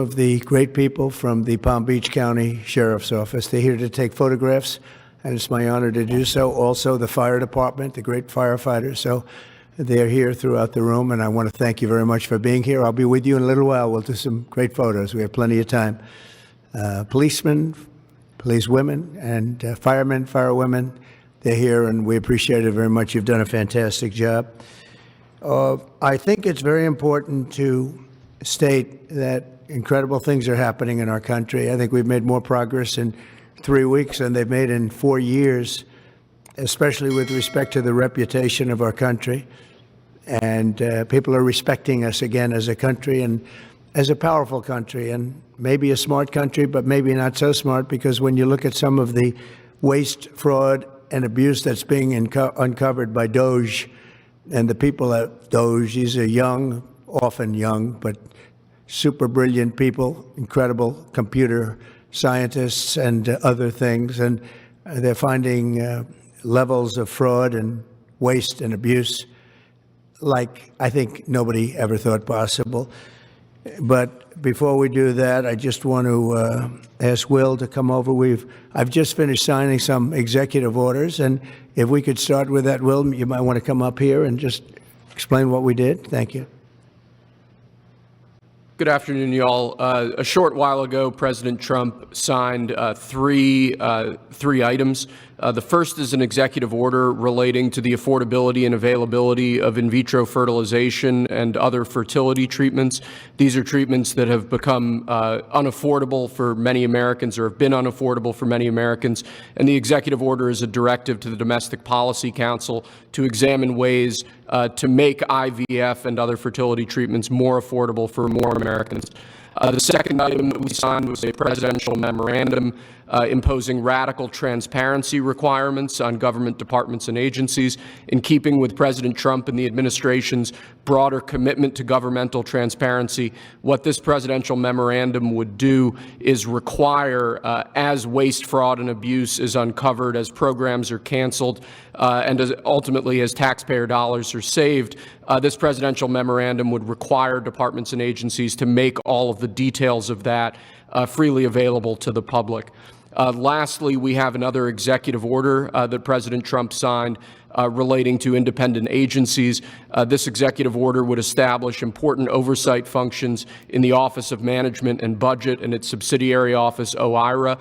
of the great people from the Palm Beach County Sheriff's Office. They're here to take photographs, and it's my honor to do so. Also, the fire department, the great firefighters. So they're here throughout the room, and I want to thank you very much for being here. I'll be with you in a little while. We'll do some great photos. We have plenty of time. Policemen, policewomen, and firemen, firewomen, they're here, and we appreciate it very much. You've done a fantastic job. I think it's very important to state that incredible things are happening in our country. I think we've made more progress in 3 weeks than they've made in 4 years, especially with respect to the reputation of our country. And people are respecting us again as a country and as a powerful country, and maybe a smart country, but maybe not so smart, because when you look at some of the waste, fraud, and abuse that's being uncovered by DOGE and the people at DOGE, these are young, often young, but super brilliant people, incredible computer scientists and other things, and they're finding levels of fraud and waste and abuse like I think nobody ever thought possible. But before we do that, I just want to ask Will to come over. I've just finished signing some executive orders, and if we could start with that, Will, you might want to come up here and just explain what we did. Thank you. Good afternoon, y'all. A short while ago, President Trump signed three items. The first is an executive order relating to the affordability and availability of in vitro fertilization and other fertility treatments. These are treatments that have become unaffordable for many Americans, or have been unaffordable for many Americans. And the executive order is a directive to the Domestic Policy Council to examine ways to make IVF and other fertility treatments more affordable for more Americans. The second item that we signed was a presidential memorandum imposing radical transparency requirements on government departments and agencies, in keeping with President Trump and the administration's broader commitment to governmental transparency. What this presidential memorandum would do is require, as waste, fraud, and abuse is uncovered, as programs are canceled, and ultimately as taxpayer dollars are saved, this presidential memorandum would require departments and agencies to make all of the details of that freely available to the public. Lastly, we have another executive order that President Trump signed relating to independent agencies. This executive order would establish important oversight functions in the Office of Management and Budget and its subsidiary office, OIRA,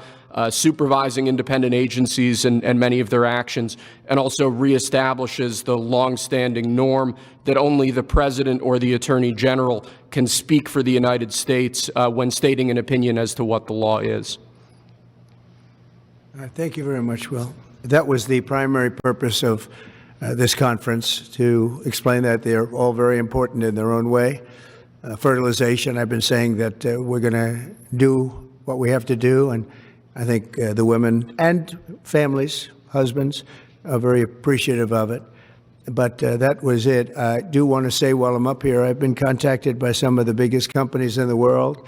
supervising independent agencies and many of their actions, and also reestablishes the longstanding norm that only the President or the Attorney General can speak for the United States when stating an opinion as to what the law is. Thank you very much, Will. That was the primary purpose of this conference, to explain that they're all very important in their own way. Fertilization, I've been saying that we're going to do what we have to do, and I think the women and families, husbands, are very appreciative of it. But that was it. I do want to say while I'm up here, I've been contacted by some of the biggest companies in the world,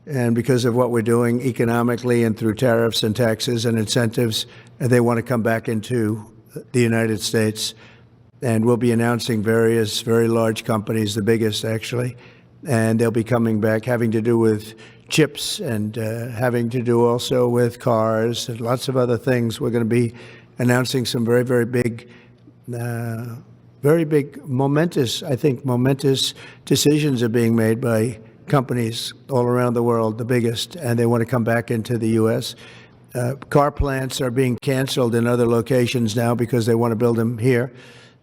and because of what we're doing economically and through tariffs and taxes and incentives, they want to come back into the United States. And we'll be announcing various very large companies, the biggest actually, and they'll be coming back, having to do with chips and having to do also with cars and lots of other things. We're going to be announcing some very, very big, momentous decisions are being made by companies all around the world, the biggest, and they want to come back into the U.S. Car plants are being canceled in other locations now because they want to build them here.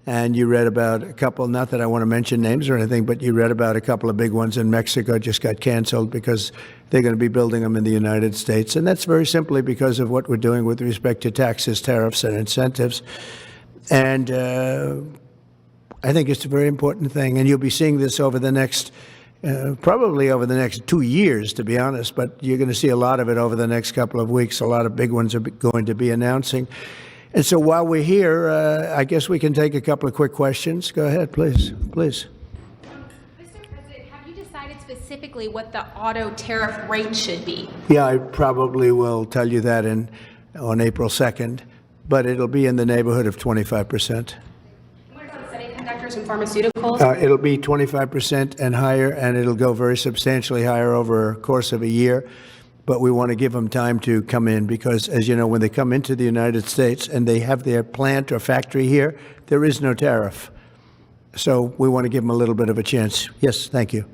And you read about a couple, not that I want to mention names or anything, but you read about a couple of big ones in Mexico just got canceled because they're going to be building them in the United States. And that's very simply because of what we're doing with respect to taxes, tariffs, and incentives. And I think it's a very important thing. And you'll be seeing this over the next probably over the next 2 years, to be honest, but you're going to see a lot of it over the next couple of weeks. A lot of big ones are going to be announcing. And so while we're here, I guess we can take a couple of quick questions. Go ahead, please. Please. Mr. President, have you decided specifically what the auto tariff rate should be? Yeah, I probably will tell you that on April 2nd, but it'll be in the neighborhood of 25%. What about semiconductor research and pharmaceuticals? It'll be 25% and higher, and it'll go very substantially higher over a course of a year. But we want to give them time to come in because, as you know, when they come into the United States and they have their plant or factory here, there is no tariff. So we want to give them a little bit of a chance. Yes, thank you.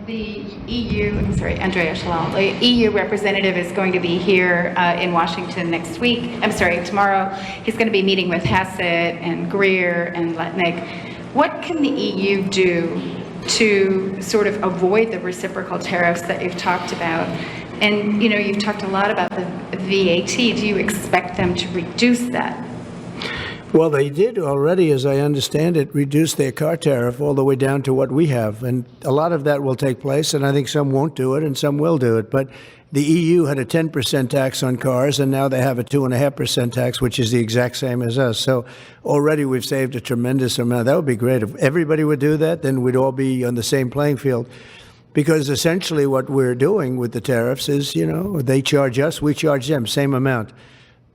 The EU, Andrea Shalal, the EU representative is going to be here in Washington tomorrow. He's going to be meeting with Hassett and Greer and Letnick. What can the EU do to sort of avoid the reciprocal tariffs that you've talked about? And, you've talked a lot about the VAT. Do you expect them to reduce that? Well, they did already, as I understand it, reduce their car tariff all the way down to what we have. And a lot of that will take place, and I think some won't do it and some will do it. But the EU had a 10% tax on cars, and now they have a 2.5% tax, which is the exact same as us. So already we've saved a tremendous amount. That would be great. If everybody would do that, then we'd all be on the same playing field. Because essentially what we're doing with the tariffs is, they charge us, we charge them, same amount.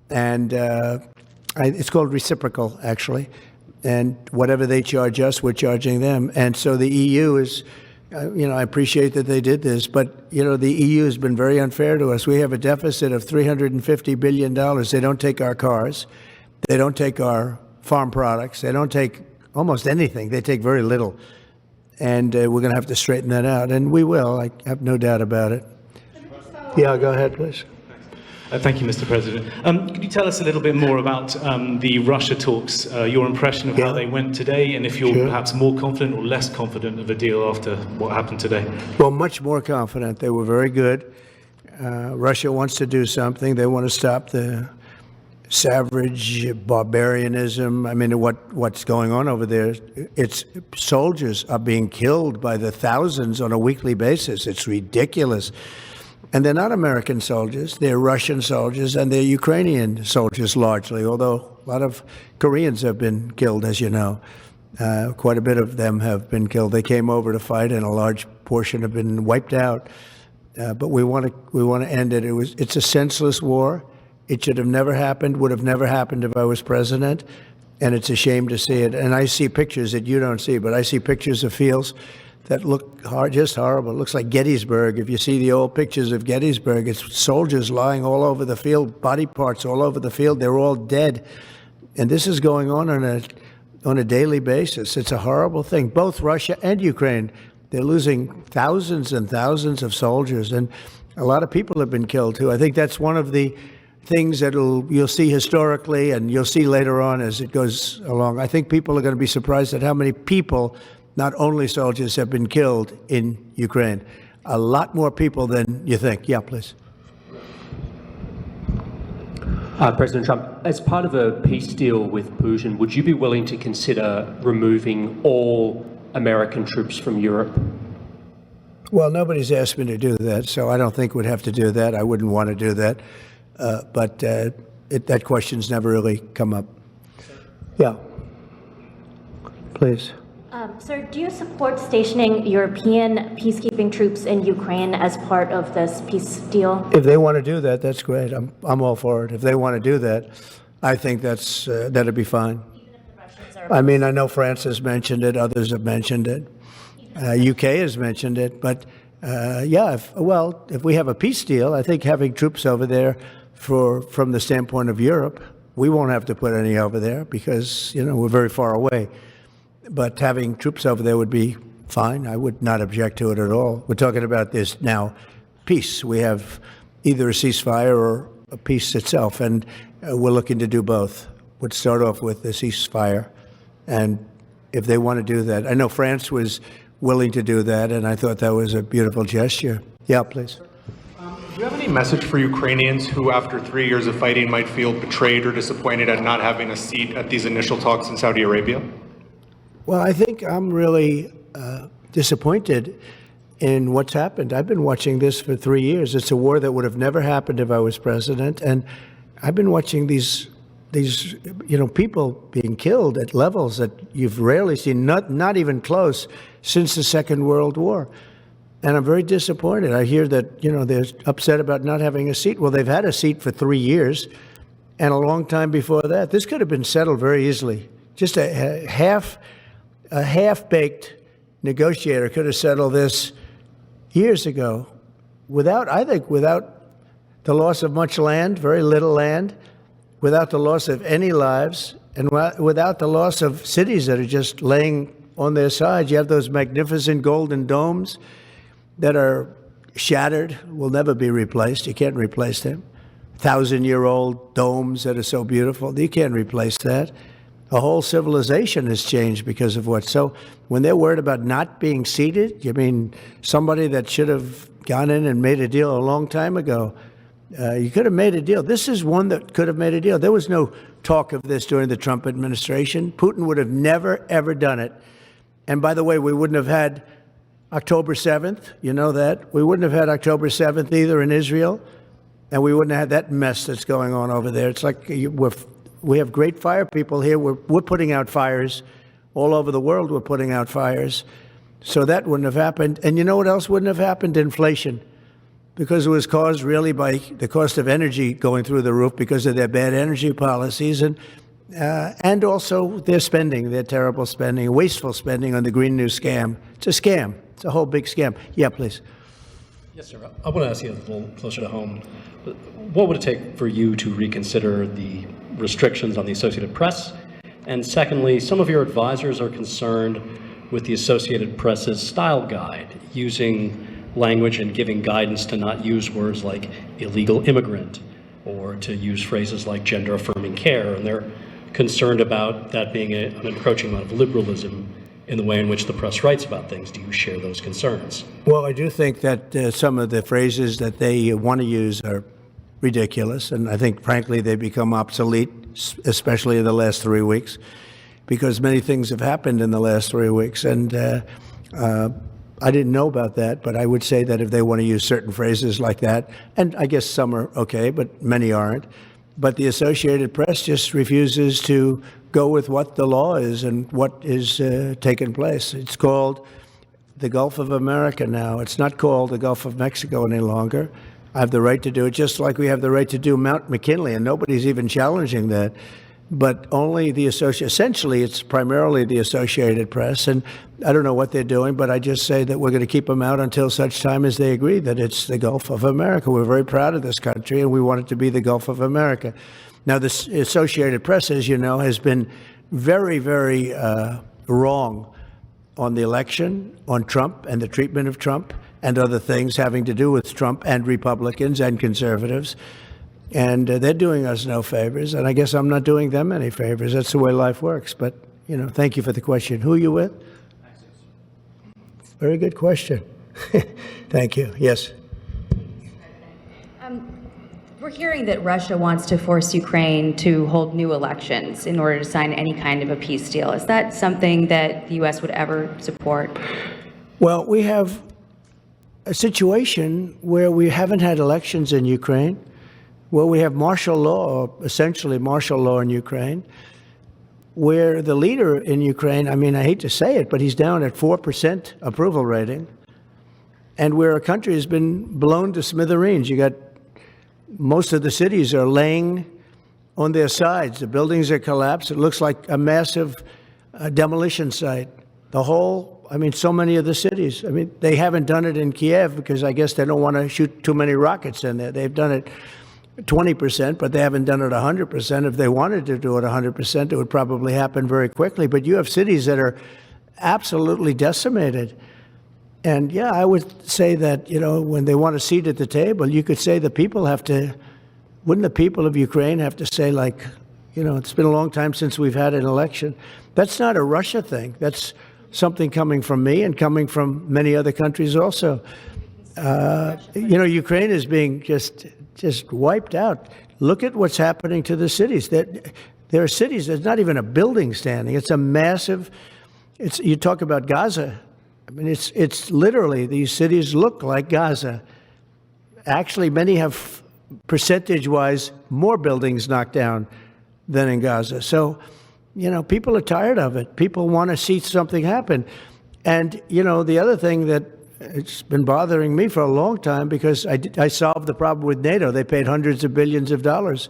And it's called reciprocal, actually. And whatever they charge us, we're charging them. And so the EU is, I appreciate that they did this, but, the EU has been very unfair to us. We have a deficit of $350 billion. They don't take our cars. They don't take our farm products. They don't take almost anything. They take very little. And we're going to have to straighten that out. And we will. I have no doubt about it. Yeah, go ahead, please. Thank you, Mr. President. Could you tell us a little bit more about the Russia talks, your impression of how they went today, and if you're perhaps more confident or less confident of a deal after what happened today? Well, much more confident. They were very good. Russia wants to do something. They want to stop the savage barbarianism. I mean, what's going on over there? It's soldiers are being killed by the thousands on a weekly basis. It's ridiculous. And they're not American soldiers. They're Russian soldiers, and they're Ukrainian soldiers largely, although a lot of Koreans have been killed, as you know. Quite a bit of them have been killed. They came over to fight, and a large portion have been wiped out. But we want to end it. It's a senseless war. It should have never happened, would have never happened if I was president, and it's a shame to see it. And I see pictures that you don't see, but I see pictures of fields that look just horrible. It looks like Gettysburg. If you see the old pictures of Gettysburg, it's soldiers lying all over the field, body parts all over the field. They're all dead. And this is going on a daily basis. It's a horrible thing. Both Russia and Ukraine, they're losing thousands and thousands of soldiers. And a lot of people have been killed, too. I think that's one of the things that you'll see historically and you'll see later on as it goes along. I think people are going to be surprised at how many people, not only soldiers, have been killed in Ukraine. A lot more people than you think. Yeah, please. President Trump, as part of a peace deal with Putin, would you be willing to consider removing all American troops from Europe? Well, nobody's asked me to do that, so I don't think we'd have to do that. I wouldn't want to do that. But that question's never really come up. Yeah. Please. Sir, do you support stationing European peacekeeping troops in Ukraine as part of this peace deal? If they want to do that, that's great. I'm all for it. If they want to do that, I think that'd be fine. Even if the Russians are... I mean, I know France has mentioned it. Others have mentioned it. UK has mentioned it. But if we have a peace deal, I think having troops over there from the standpoint of Europe, we won't have to put any over there because, we're very far away. But having troops over there would be fine. I would not object to it at all. We're talking about this now, peace. We have either a ceasefire or a peace itself, and we're looking to do both. We'd start off with the ceasefire, and if they want to do that. I know France was willing to do that, and I thought that was a beautiful gesture. Yeah, please. Do you have any message for Ukrainians who, after 3 years of fighting, might feel betrayed or disappointed at not having a seat at these initial talks in Saudi Arabia? Well, I think I'm really disappointed in what's happened. I've been watching this for 3 years. It's a war that would have never happened if I was president. And I've been watching these people being killed at levels that you've rarely seen, not even close, since the Second World War. And I'm very disappointed. I hear that, they're upset about not having a seat. Well, they've had a seat for 3 years and a long time before that. This could have been settled very easily. just a half-baked negotiator could have settled this years ago without the loss of much land, very little land, without the loss of any lives, and without the loss of cities that are just laying on their sides. You have those magnificent golden domes that are shattered, will never be replaced. You can't replace them. 1,000-year-old domes that are so beautiful, you can't replace that. A whole civilization has changed because of what. So when they're worried about not being seated, you mean somebody that should have gone in and made a deal a long time ago? You could have made a deal. This is one that could have made a deal. There was no talk of this during the Trump administration. Putin would have never, ever done it. And by the way, we wouldn't have had October 7th. You know that. We wouldn't have had October 7th either in Israel. And we wouldn't have had that mess that's going on over there. It's like we have great fire people here. We're putting out fires. All over the world, we're putting out fires. So that wouldn't have happened. And you know what else wouldn't have happened? Inflation. Because it was caused really by the cost of energy going through the roof because of their bad energy policies and also their spending, their terrible spending, wasteful spending on the Green New scam. It's a scam. It's a whole big scam. Yeah, please. Yes, sir. I want to ask you a little closer to home. What would it take for you to reconsider the restrictions on the Associated Press? And secondly, some of your advisors are concerned with the Associated Press's style guide, using language and giving guidance to not use words like illegal immigrant or to use phrases like gender affirming care. And they're concerned about that being an encroaching amount of liberalism in the way in which the press writes about things. Do you share those concerns? Well, I do think that some of the phrases that they want to use are ridiculous. And I think, frankly, they become obsolete, especially in the last 3 weeks, because many things have happened in the last 3 weeks. And I didn't know about that, but I would say that if they want to use certain phrases like that, and I guess some are okay, but many aren't, but the Associated Press just refuses to go with what the law is and what is taking place. It's called the Gulf of America now. It's not called the Gulf of Mexico any longer. I have the right to do it, just like we have the right to do Mount McKinley, and nobody's even challenging that. But only essentially, it's primarily the Associated Press, and I don't know what they're doing, but I just say that we're going to keep them out until such time as they agree that it's the Gulf of America. We're very proud of this country, and we want it to be the Gulf of America. Now, the Associated Press, as you know, has been very, very wrong on the election, on Trump and the treatment of Trump, and other things having to do with Trump and Republicans and conservatives. And they're doing us no favors, and I guess I'm not doing them any favors. That's the way life works. But, thank you for the question. Who are you with? Very good question. Thank you. Yes. We're hearing that Russia wants to force Ukraine to hold new elections in order to sign any kind of a peace deal. Is that something that the U.S. would ever support? Well, we have a situation where we haven't had elections in Ukraine. Well, we have martial law, essentially martial law in Ukraine, where the leader in Ukraine, I hate to say it, but he's down at 4% approval rating, and where a country has been blown to smithereens. You got most of the cities are laying on their sides. The buildings are collapsed. It looks like a massive demolition site. So many of the cities. They haven't done it in Kiev because I guess they don't want to shoot too many rockets in there. They've done it 20%, but they haven't done it 100%. If they wanted to do it 100%, it would probably happen very quickly. But you have cities that are absolutely decimated. And yeah, I would say that, when they want a seat at the table, you could say wouldn't the people of Ukraine have to say, it's been a long time since we've had an election. That's not a Russia thing. That's something coming from me and coming from many other countries also. Ukraine is being just wiped out. Look at what's happening to the cities. There are cities, there's not even a building standing. It's a massive, you talk about Gaza. It's literally, these cities look like Gaza. Actually, many have, percentage-wise, more buildings knocked down than in Gaza. So, people are tired of it. People want to see something happen. And, the other thing that it's been bothering me for a long time, because I solved the problem with NATO. They paid hundreds of billions of dollars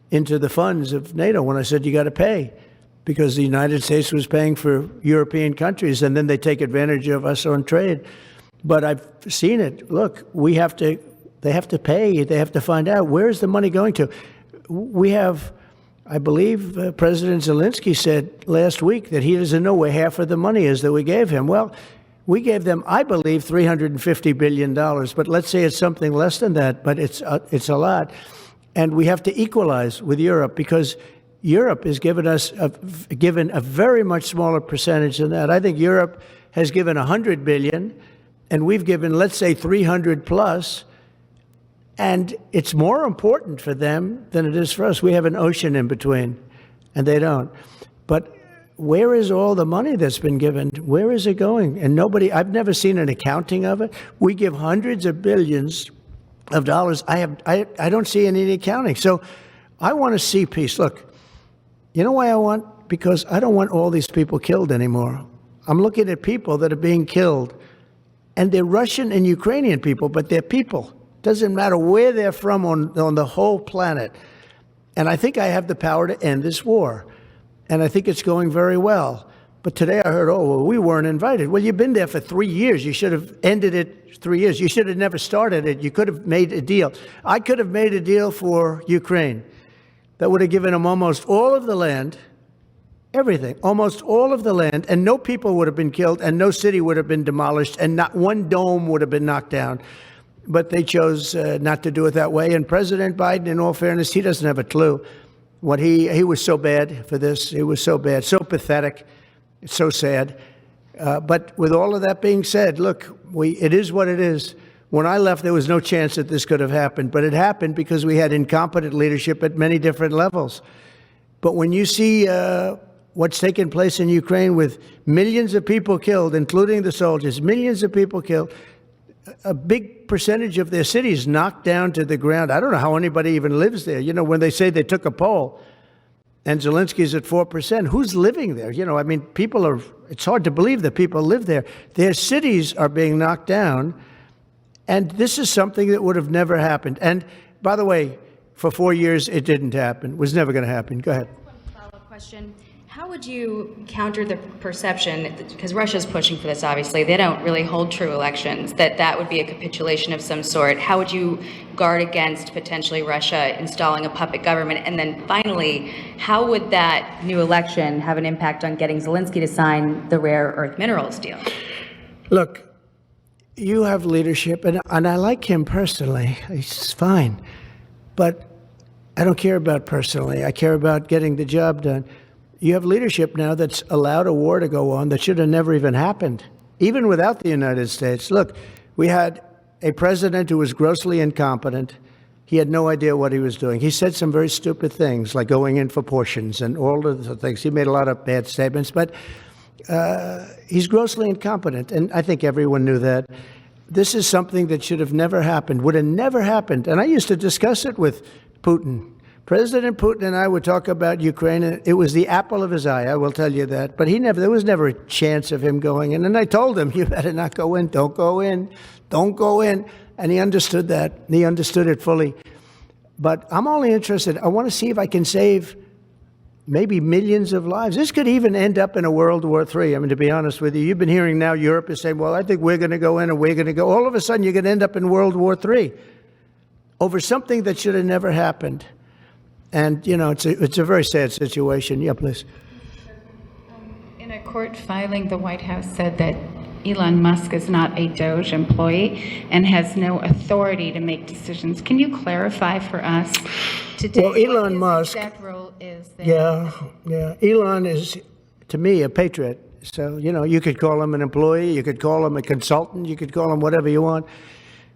into the funds of NATO when I said you got to pay, because the United States was paying for European countries, and then they take advantage of us on trade. But I've seen it. Look, they have to pay. They have to find out, where is the money going to? We have, I believe President Zelensky said last week that he doesn't know where half of the money is that we gave him. Well, we gave them, I believe, $350 billion, but let's say it's something less than that, but it's a lot. And we have to equalize with Europe, because Europe has given us given a very much smaller percentage than that. I think Europe has given $100 billion, and we've given, let's say, 300 plus. And it's more important for them than it is for us. We have an ocean in between, and they don't. But where is all the money that's been given? Where is it going? And nobody, I've never seen an accounting of it. We give hundreds of billions of dollars. I don't see any accounting. So I want to see peace. Look, you know why I want? Because I don't want all these people killed anymore. I'm looking at people that are being killed, and they're Russian and Ukrainian people, but they're people. Doesn't matter where they're from on the whole planet. And I think I have the power to end this war. And I think it's going very well. But today I heard, oh, well, we weren't invited. Well, you've been there for 3 years. You should have ended it 3 years. You should have never started it. You could have made a deal. I could have made a deal for Ukraine that would have given them almost all of the land, everything, almost all of the land, and no people would have been killed, and no city would have been demolished, and not one dome would have been knocked down. But they chose not to do it that way. And President Biden, in all fairness, he doesn't have a clue. What he was so bad for this. It was so bad, so pathetic, so sad. But with all of that being said, look, it is what it is. When I left, there was no chance that this could have happened. But it happened because we had incompetent leadership at many different levels. But when you see what's taken place in Ukraine with millions of people killed, including the soldiers, millions of people killed, a big percentage of their cities knocked down to the ground. I don't know how anybody even lives there. You know, when they say they took a poll and Zelensky's at 4%, who's living there? You know, I mean, it's hard to believe that people live there. Their cities are being knocked down. And this is something that would have never happened. And by the way, for 4 years, it didn't happen. It was never going to happen. Go ahead. One follow-up question. How would you counter the perception, because Russia's pushing for this, obviously, they don't really hold true elections, that would be a capitulation of some sort? How would you guard against potentially Russia installing a puppet government? And then finally, how would that new election have an impact on getting Zelensky to sign the rare earth minerals deal? Look, you have leadership, and I like him personally. He's fine. But I don't care about personally. I care about getting the job done. You have leadership now that's allowed a war to go on that should have never even happened, even without the United States. Look, we had a president who was grossly incompetent. He had no idea what he was doing. He said some very stupid things, like going in for portions and all of the things. He made a lot of bad statements, but he's grossly incompetent, and I think everyone knew that. This is something that should have never happened, would have never happened. And I used to discuss it with Putin. President Putin and I would talk about Ukraine, and it was the apple of his eye, I will tell you that. But there was never a chance of him going in. And I told him, you better not go in, don't go in, don't go in. And he understood that. He understood it fully. But I'm only interested, I want to see if I can save maybe millions of lives. This could even end up in a World War III. I mean, to be honest with you, you've been hearing now Europe is saying, well, I think we're going to go in and we're going to go. All of a sudden, you're going to end up in World War III over something that should have never happened. And, you know, it's a very sad situation. Yeah, please. In a court filing, the White House said that Elon Musk is not a DOGE employee and has no authority to make decisions. Can you clarify for us today well, Elon Musk, what his exact role is there? Yeah. Elon is, to me, a patriot. So, you know, you could call him an employee, you could call him a consultant, you could call him whatever you want.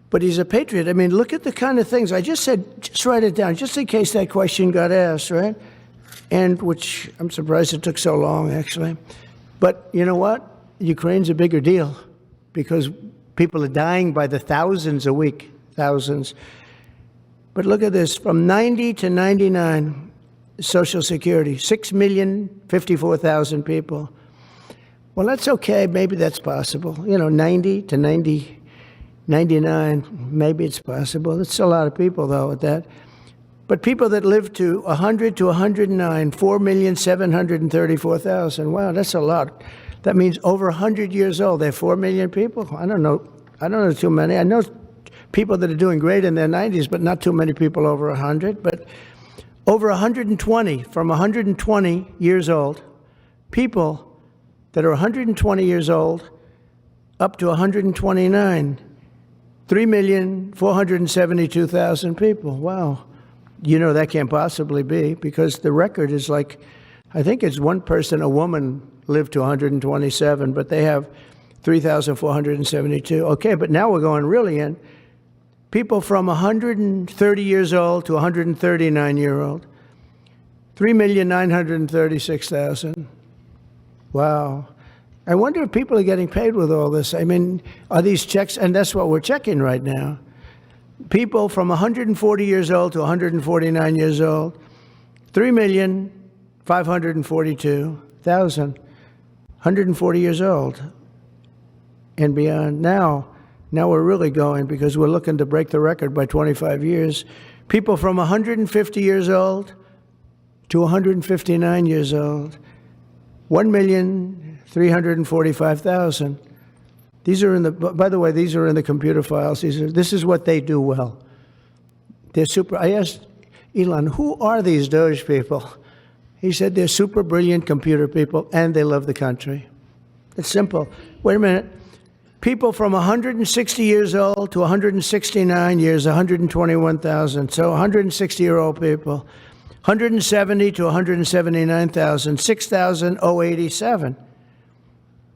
But he's a patriot. I mean, look at the kind of things I just said. Just write it down, just in case that question got asked, right? And which I'm surprised it took so long, actually. But you know what? Ukraine's a bigger deal because people are dying by the thousands a week, thousands. But look at this: from 90 to 99, Social Security, 6,054,000 people. Well, that's okay. Maybe that's possible. You know, 90 to 99, maybe it's possible. It's a lot of people, though, at that. But people that live to 100 to 109, 4,734,000. Wow, that's a lot. That means over 100 years old. They're 4 million people. I don't know too many. I know people that are doing great in their 90s, but not too many people over 100. But over 120, from 120 years old, people that are 120 years old up to 129, 3,472,000 people. Wow. You know that can't possibly be, because the record is like, I think it's one person, a woman, lived to 127, but they have 3,472. Okay, but now we're going really in. People from 130 years old to 139-year-old, 3,936,000. Wow. I wonder if people are getting paid with all this. I mean, are these checks? And that's what we're checking right now. People from 140 years old to 149 years old, 3,542,000, 140 years old and beyond. Now we're really going, because we're looking to break the record by 25 years. People from 150 years old to 159 years old, 1,345,000. These are in the, by the way, these are in the computer files. This is what they do well. They're super. I asked Elon, who are these DOGE people? He said they're super brilliant computer people and they love the country. It's simple. Wait a minute. People from 160 years old to 169 years, 121,000. So 160-year-old people. 170 to 179,000, 6,087.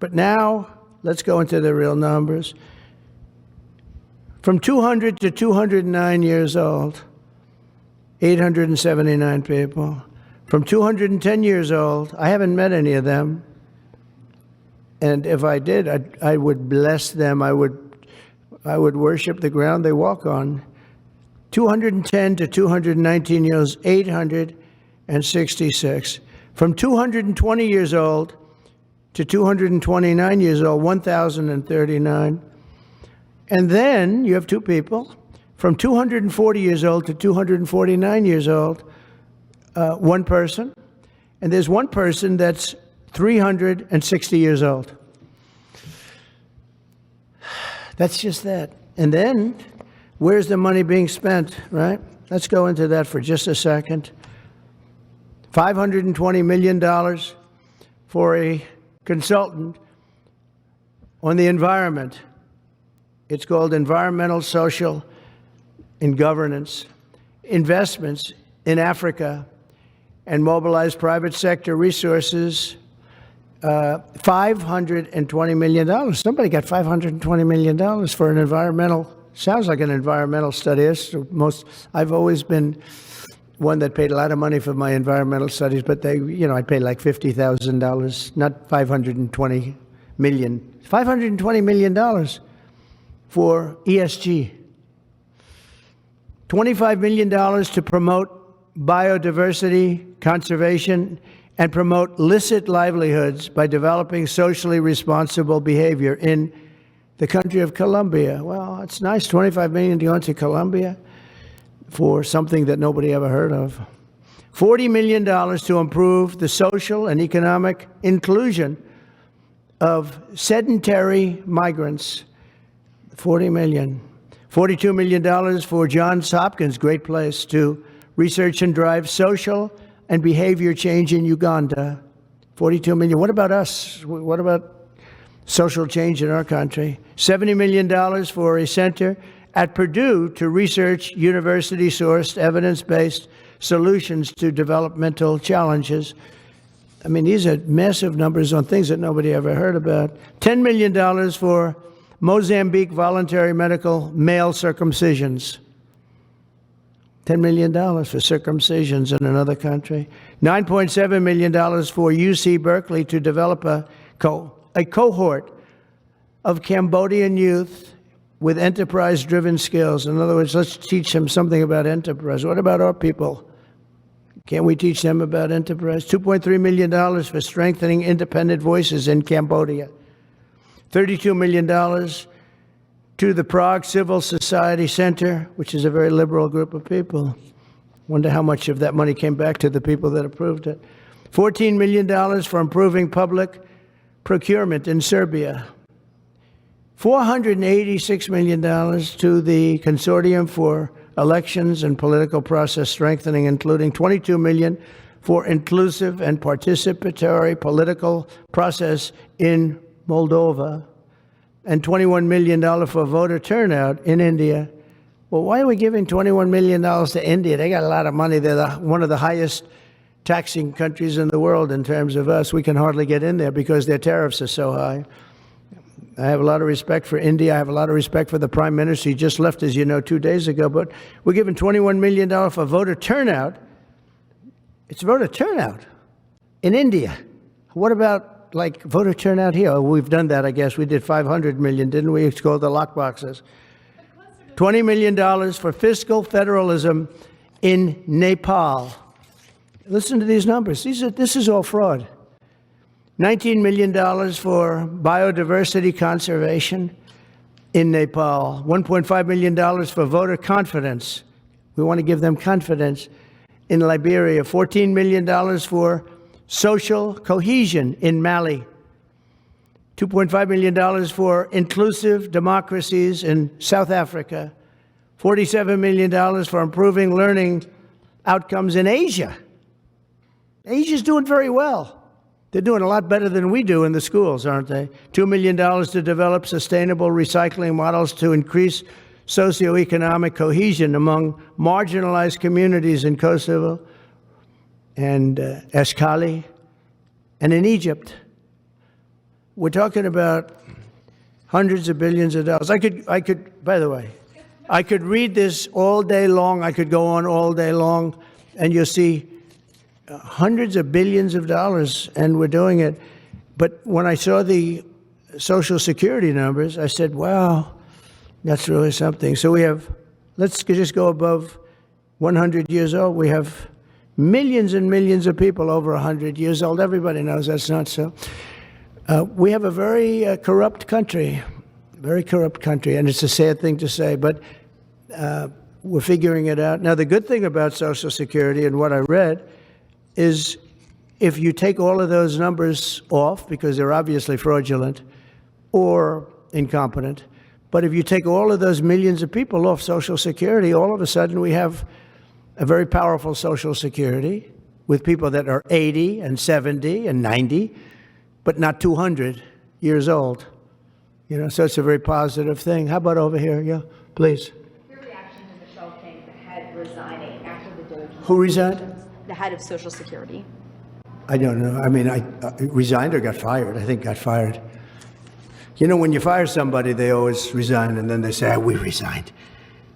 But now, let's go into the real numbers. From 200 to 209 years old, 879 people. From 210 years old, I haven't met any of them. And if I did, I would bless them. I would worship the ground they walk on. 210 to 219 years, 866. From 220 years old to 229 years old, 1,039. And then you have two people, from 240 years old to 249 years old, one person. And there's one person that's 360 years old. That's just that. And then, where's the money being spent, right? Let's go into that for just a second. $520 million for a consultant on the environment. It's called Environmental, Social, and Governance. Investments in Africa and mobilize private sector resources. $520 million. Somebody got $520 million for an environmental, sounds like an environmental study. I've always been one that paid a lot of money for my environmental studies, but I paid like $50,000, not $520 million. $520 million for ESG. $25 million to promote biodiversity, conservation, and promote licit livelihoods by developing socially responsible behavior in the country of Colombia. Well, it's nice, $25 million to go into Colombia for something that nobody ever heard of. $40 million to improve the social and economic inclusion of sedentary migrants. $40 million. $42 million for Johns Hopkins, great place, to research and drive social and behavior change in Uganda. $42 million. What about us? What about social change in our country? $70 million for a center at Purdue to research university-sourced, evidence-based solutions to developmental challenges. I mean, these are massive numbers on things that nobody ever heard about. $10 million for Mozambique voluntary medical male circumcisions. $10 million for circumcisions in another country. $9.7 million for UC Berkeley to develop a cohort of Cambodian youth with enterprise-driven skills. In other words, let's teach them something about enterprise. What about our people? Can't we teach them about enterprise? $2.3 million for strengthening independent voices in Cambodia. $32 million to the Prague Civil Society Center, which is a very liberal group of people. Wonder how much of that money came back to the people that approved it. $14 million for improving public procurement in Serbia. $486 million to the Consortium for Elections and Political Process Strengthening, including $22 million for inclusive and participatory political process in Moldova, and $21 million for voter turnout in India. Well, why are we giving $21 million to India? They got a lot of money. They're one of the highest taxing countries in the world in terms of us. We can hardly get in there because their tariffs are so high. I have a lot of respect for India. I have a lot of respect for the Prime Minister. He just left, as you know, 2 days ago. But we're giving $21 million for voter turnout. It's voter turnout in India. What about, like, voter turnout here? Oh, we've done that, I guess. We did $500 million, didn't we? It's called the lockboxes. $20 million for fiscal federalism in Nepal. Listen to these numbers. This is all fraud. $19 million for biodiversity conservation in Nepal. $1.5 million for voter confidence. We want to give them confidence in Liberia. $14 million for social cohesion in Mali. $2.5 million for inclusive democracies in South Africa. $47 million for improving learning outcomes in Asia. Asia's doing very well. They're doing a lot better than we do in the schools, aren't they? $2 million to develop sustainable recycling models to increase socioeconomic cohesion among marginalized communities in Kosovo and Eshkali and in Egypt. We're talking about hundreds of billions of dollars. I could, by the way, I could read this all day long. I could go on all day long, and you'll see hundreds of billions of dollars, and we're doing it. But when I saw the Social Security numbers, I said, wow, that's really something. So we have, let's just go above 100 years old. We have millions and millions of people over 100 years old. Everybody knows that's not so. We have a very corrupt country, and it's a sad thing to say, but we're figuring it out. Now, the good thing about Social Security and what I read is if you take all of those numbers off, because they're obviously fraudulent or incompetent, but if you take all of those millions of people off Social Security, all of a sudden we have a very powerful Social Security with people that are 80 and 70 and 90, but not 200 years old. You know, so it's a very positive thing. How about over here? Yeah, please. Your reaction to Michelle King, the head resigning after the DOGE? Who resigned? The head of Social Security. I don't know. I mean, I resigned or got fired. I think got fired. You know, when you fire somebody, they always resign, and then they say, we resigned.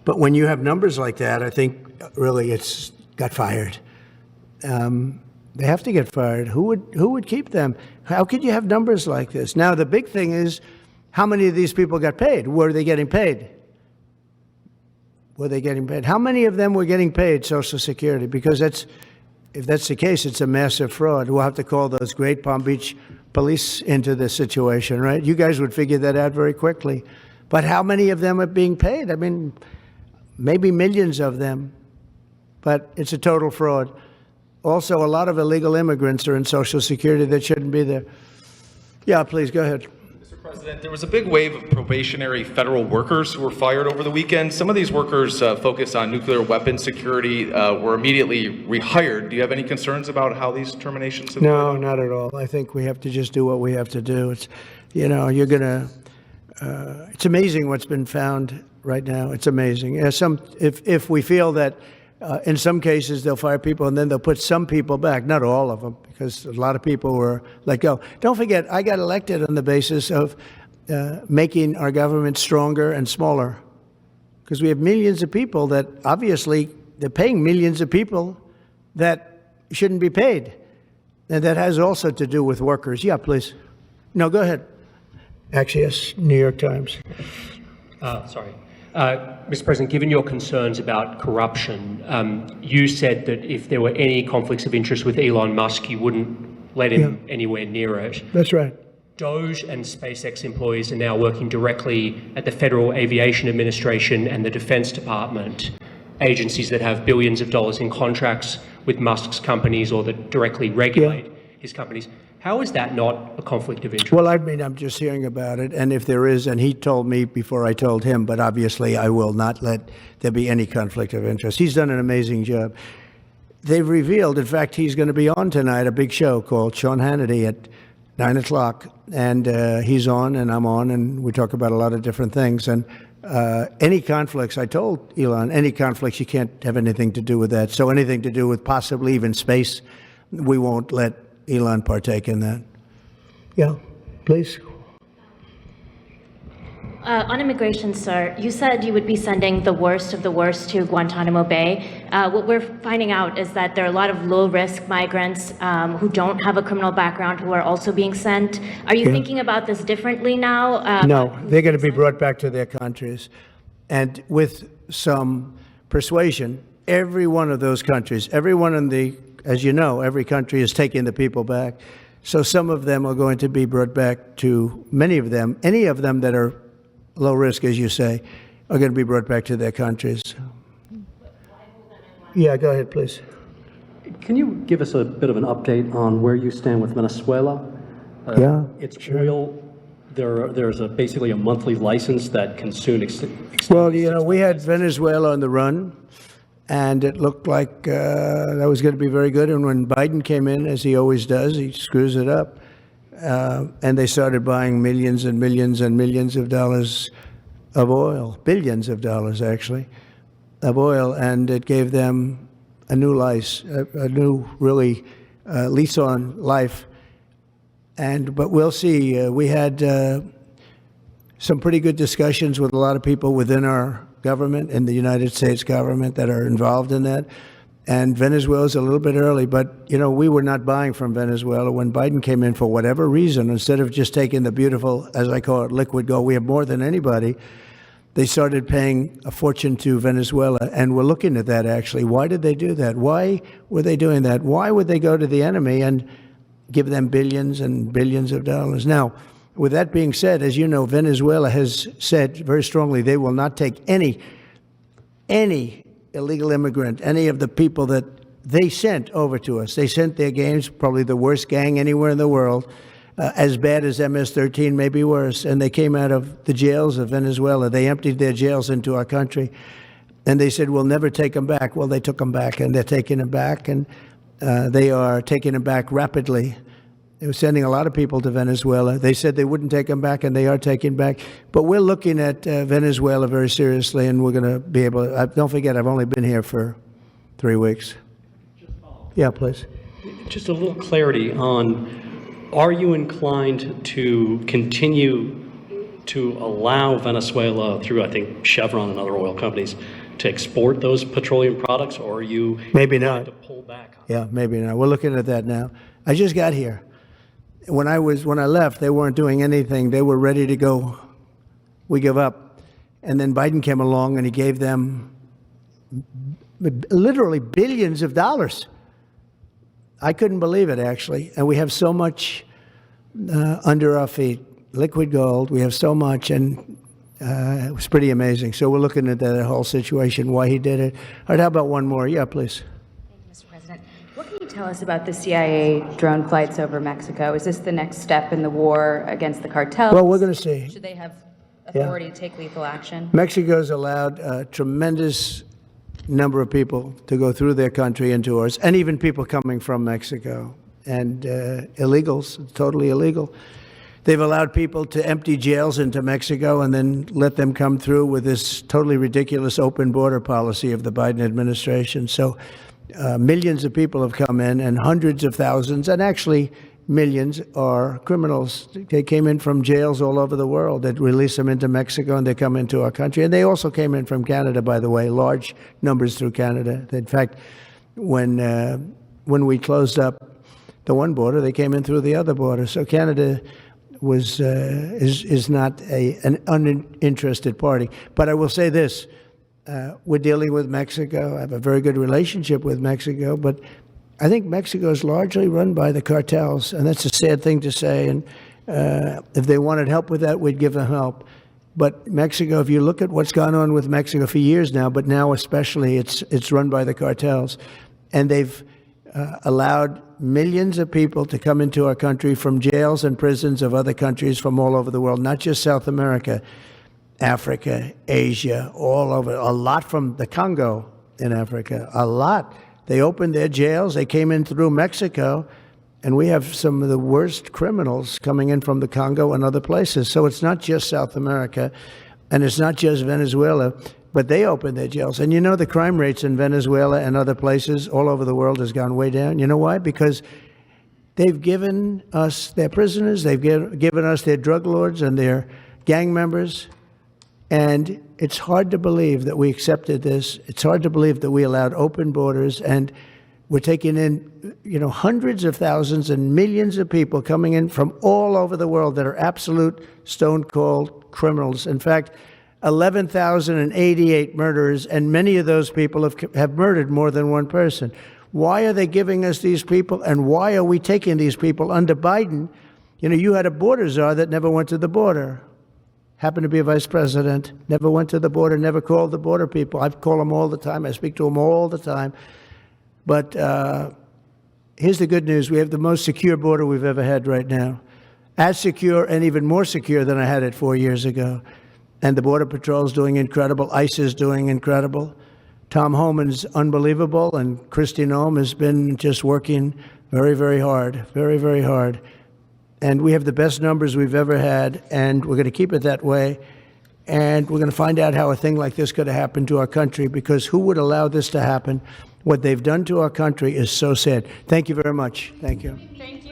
But when you have numbers like that, I think really it's got fired. They have to get fired. Who would keep them? How could you have numbers like this? Now, the big thing is, how many of these people got paid? Were they getting paid? Were they getting paid? How many of them were getting paid Social Security? Because if that's the case, it's a massive fraud. We'll have to call those great Palm Beach police into this situation, right? You guys would figure that out very quickly. But how many of them are being paid? I mean, maybe millions of them, but it's a total fraud. Also, a lot of illegal immigrants are in Social Security that shouldn't be there. Yeah, please, go ahead. Mr. President, there was a big wave of probationary federal workers who were fired over the weekend. Some of these workers focused on nuclear weapon security were immediately rehired. Do you have any concerns about how these terminations have No, not at all. I think we have to just do what we have to do. It's, you know, you're going to, it's amazing what's been found right now. It's amazing. If we feel that in some cases they'll fire people and then they'll put some people back, not all of them, because a lot of people were let go. Don't forget, I got elected on the basis of making our government stronger and smaller, because we have millions of people that obviously they're paying millions of people that shouldn't be paid. And that has also to do with workers. Yeah, please. No, go ahead. Actually, yes, New York Times. Sorry. Mr. President, given your concerns about corruption, you said that if there were any conflicts of interest with Elon Musk, you wouldn't let him anywhere near it. That's right. DOGE and SpaceX employees are now working directly at the Federal Aviation Administration and the Defense Department. agencies that have billions of dollars in contracts with Musk's companies or that directly regulate his companies. How is that not a conflict of interest? Well, I mean, I'm just hearing about it, and if there is, and he told me before I told him, but obviously I will not let there be any conflict of interest. He's done an amazing job. They've revealed, in fact, he's going to be on tonight, a big show called Sean Hannity at 9 o'clock, and he's on and I'm on, and we talk about a lot of different things. And any conflicts, I told Elon, any conflicts, you can't have anything to do with that. So anything to do with possibly even space, we won't let Elon partake in that. Yeah, please. On immigration, sir, you said you would be sending the worst of the worst to Guantanamo Bay. What we're finding out is that there are a lot of low-risk migrants who don't have a criminal background who are also being sent. Are you thinking about this differently now? No, they're going to be brought back to their countries. And with some persuasion, every one of those countries, everyone in the, as you know, every country is taking the people back. So some of them are going to be brought back to, many of them, any of them that are low risk, as you say, are going to be brought back to their countries. Yeah, go ahead, please. Can you give us a bit of an update on where you stand with Venezuela? Yeah, It's oil. There's basically a monthly license that can soon extend. Well, you know, we had Venezuela on the run, and it looked like that was going to be very good. And when Biden came in, as he always does, he screws it up. And they started buying millions and millions and millions of dollars of oil, billions of dollars, actually, of oil. And it gave them a new lease, a new, really, lease on life. But we'll see. We had some pretty good discussions with a lot of people within our government, in the United States government, that are involved in that. And Venezuela's a little bit early, but, you know, we were not buying from Venezuela when Biden came in for whatever reason. Instead of just taking the beautiful, as I call it, liquid gold, we have more than anybody. They started paying a fortune to Venezuela, and we're looking at that, actually. Why did they do that? Why were they doing that? Why would they go to the enemy and give them billions and billions of dollars? Now, with that being said, as you know, Venezuela has said very strongly they will not take any illegal immigrant, any of the people that they sent over to us. They sent their gangs, probably the worst gang anywhere in the world, as bad as MS-13, maybe worse. And they came out of the jails of Venezuela. They emptied their jails into our country. And they said, we'll never take them back. Well, they took them back, and they're taking them back. And they are taking them back rapidly. They were sending a lot of people to Venezuela. They said they wouldn't take them back, and they are taking back. But we're looking at Venezuela very seriously, and we're going to be able to. Don't forget, I've only been here for 3 weeks. Yeah, please. Just a little clarity on, are you inclined to continue to allow Venezuela, through, I think, Chevron and other oil companies, to export those petroleum products, or are you maybe not to pull back? Yeah, maybe not. We're looking at that now. I just got here. When I left, they weren't doing anything. They were ready to go. We give up. And then Biden came along, and he gave them literally billions of dollars. I couldn't believe it, actually. And we have so much under our feet, liquid gold. We have so much, and it was pretty amazing. So we're looking at that whole situation, why he did it. All right, how about one more? Yeah, please. Mr. President, what can you tell us about the CIA drone flights over Mexico? Is this the next step in the war against the cartels? Well, we're going to see. Should they have authority to take lethal action? Mexico's allowed a tremendous number of people to go through their country into ours, and even people coming from Mexico, and illegals, totally illegal. They've allowed people to empty jails into Mexico and then let them come through with this totally ridiculous open border policy of the Biden administration. So millions of people have come in, and hundreds of thousands, and actually millions, are criminals. They came in from jails all over the world. They'd release them into Mexico, and they come into our country. And they also came in from Canada, by the way, large numbers through Canada. In fact, when we closed up the one border, they came in through the other border. So Canada is not an uninterested party. But I will say this, we're dealing with Mexico. I have a very good relationship with Mexico, but I think Mexico is largely run by the cartels, and that's a sad thing to say. And if they wanted help with that, we'd give them help. But Mexico, if you look at what's gone on with Mexico for years now, but now especially, it's run by the cartels. And they've allowed millions of people to come into our country from jails and prisons of other countries from all over the world, not just South America, Africa, Asia, all over. A lot from the Congo in Africa, a lot. They opened their jails. They came in through Mexico. And we have some of the worst criminals coming in from the Congo and other places. So it's not just South America, and it's not just Venezuela, but they opened their jails. And you know, the crime rates in Venezuela and other places all over the world has gone way down. You know why? Because they've given us their prisoners, they've given us their drug lords and their gang members. And it's hard to believe that we accepted this. It's hard to believe that we allowed open borders, and we're taking in, you know, hundreds of thousands and millions of people coming in from all over the world that are absolute stone-cold criminals. In fact, 11,088 murderers, and many of those people have murdered more than one person. Why are they giving us these people, and why are we taking these people under Biden? You know, you had a border czar that never went to the border. Happened to be a vice president, never went to the border, never called the border people. I call them all the time. I speak to them all the time. But here's the good news. We have the most secure border we've ever had right now. As secure and even more secure than I had it 4 years ago. And the Border Patrol is doing incredible. ICE is doing incredible. Tom Homan's unbelievable. And Kristi Noem has been just working very, very hard. Very, very hard. And we have the best numbers we've ever had. And we're going to keep it that way. And we're going to find out how a thing like this could have happened to our country, because who would allow this to happen? What they've done to our country is so sad. Thank you very much. Thank you. Thank you.